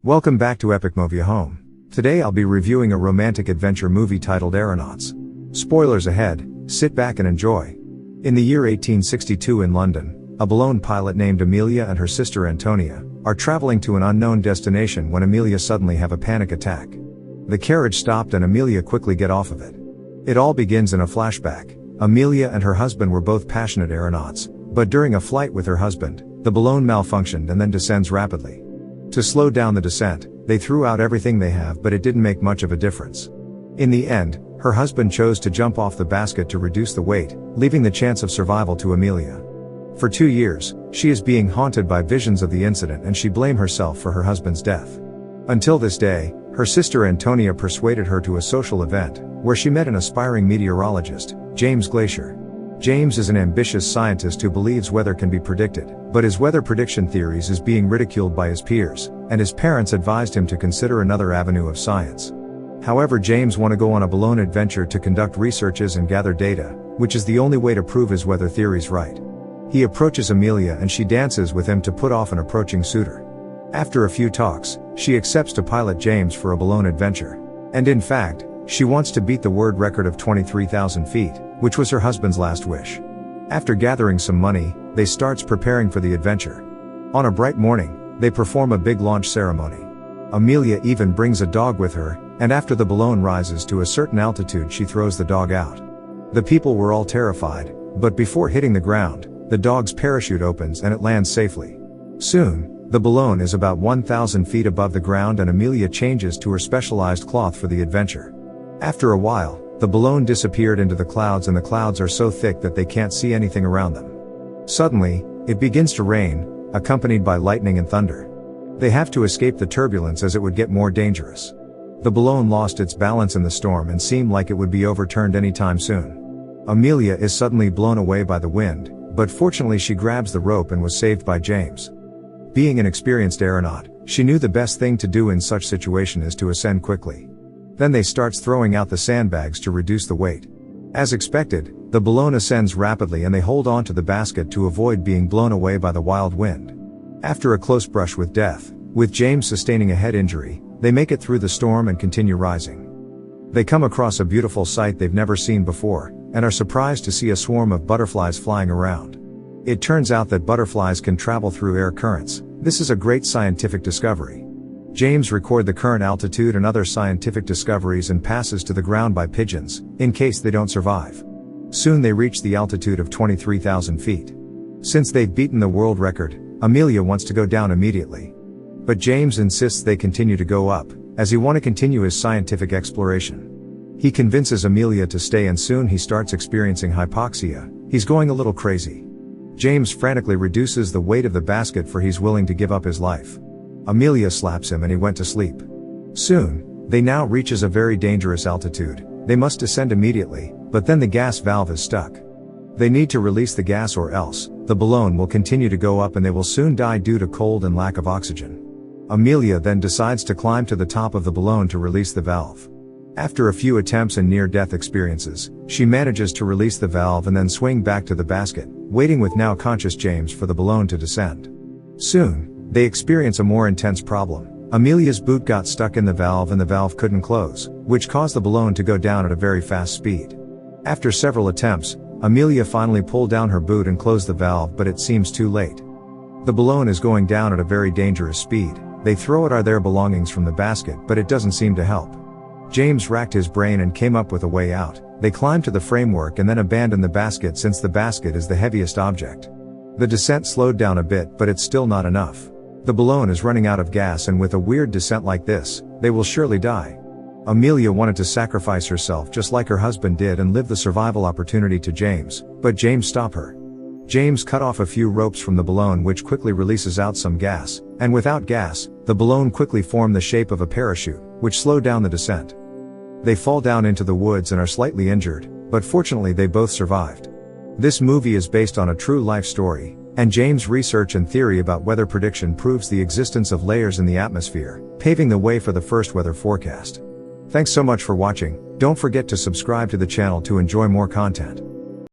Welcome back to Epic Movie Home. Today I'll be reviewing a romantic adventure movie titled Aeronauts. Spoilers ahead, sit back and enjoy. In the year 1862 in London, a balloon pilot named Amelia and her sister Antonia are traveling to an unknown destination when Amelia suddenly have a panic attack. The carriage stopped and Amelia quickly get off of it. It all begins in a flashback. Amelia and her husband were both passionate aeronauts, but during a flight with her husband, the balloon malfunctioned and then descends rapidly. To slow down the descent, they threw out everything they have, but it didn't make much of a difference. In the end, her husband chose to jump off the basket to reduce the weight, leaving the chance of survival to Amelia. For 2 years, she is being haunted by visions of the incident and she blames herself for her husband's death. Until this day, her sister Antonia persuaded her to a social event, where she met an aspiring meteorologist, James Glacier. James is an ambitious scientist who believes weather can be predicted, but his weather prediction theories is being ridiculed by his peers, and his parents advised him to consider another avenue of science. However, James wants to go on a balloon adventure to conduct researches and gather data, which is the only way to prove his weather theories right. He approaches Amelia and she dances with him to put off an approaching suitor. After a few talks, she accepts to pilot James for a balloon adventure. And in fact, she wants to beat the world record of 23,000 feet, which was her husband's last wish. After gathering some money, they starts preparing for the adventure. On a bright morning, they perform a big launch ceremony. Amelia even brings a dog with her, and after the balloon rises to a certain altitude she throws the dog out. The people were all terrified, but before hitting the ground, the dog's parachute opens and it lands safely. Soon, the balloon is about 1,000 feet above the ground and Amelia changes to her specialized cloth for the adventure. After a while, the balloon disappeared into the clouds and the clouds are so thick that they can't see anything around them. Suddenly, it begins to rain, accompanied by lightning and thunder. They have to escape the turbulence as it would get more dangerous. The balloon lost its balance in the storm and seemed like it would be overturned anytime soon. Amelia is suddenly blown away by the wind, but fortunately she grabs the rope and was saved by James. Being an experienced aeronaut, she knew the best thing to do in such situation is to ascend quickly. Then they starts throwing out the sandbags to reduce the weight. As expected, the balloon ascends rapidly and they hold on to the basket to avoid being blown away by the wild wind. After a close brush with death, with James sustaining a head injury, they make it through the storm and continue rising. They come across a beautiful sight they've never seen before, and are surprised to see a swarm of butterflies flying around. It turns out that butterflies can travel through air currents. This is a great scientific discovery. James records the current altitude and other scientific discoveries and passes to the ground by pigeons, in case they don't survive. Soon they reach the altitude of 23,000 feet. Since they've beaten the world record, Amelia wants to go down immediately. But James insists they continue to go up, as he wants to continue his scientific exploration. He convinces Amelia to stay and soon he starts experiencing hypoxia. He's going a little crazy. James frantically reduces the weight of the basket for he's willing to give up his life. Amelia slaps him and he went to sleep. Soon, they now reaches a very dangerous altitude. They must descend immediately, but then the gas valve is stuck. They need to release the gas or else, the balloon will continue to go up and they will soon die due to cold and lack of oxygen. Amelia then decides to climb to the top of the balloon to release the valve. After a few attempts and near-death experiences, she manages to release the valve and then swing back to the basket, waiting with now conscious James for the balloon to descend. Soon, they experience a more intense problem. Amelia's boot got stuck in the valve and the valve couldn't close, which caused the balloon to go down at a very fast speed. After several attempts, Amelia finally pulled down her boot and closed the valve, but it seems too late. The balloon is going down at a very dangerous speed. They throw out their belongings from the basket, but it doesn't seem to help. James racked his brain and came up with a way out. They climb to the framework and then abandon the basket since the basket is the heaviest object. The descent slowed down a bit, but it's still not enough. The balloon is running out of gas and with a weird descent like this, they will surely die. Amelia wanted to sacrifice herself just like her husband did and live the survival opportunity to James, but James stopped her. James cut off a few ropes from the balloon which quickly releases out some gas, and without gas, the balloon quickly formed the shape of a parachute, which slowed down the descent. They fall down into the woods and are slightly injured, but fortunately they both survived. This movie is based on a true life story, and James' research and theory about weather prediction proves the existence of layers in the atmosphere, paving the way for the first weather forecast. Thanks so much for watching. Don't forget to subscribe to the channel to enjoy more content.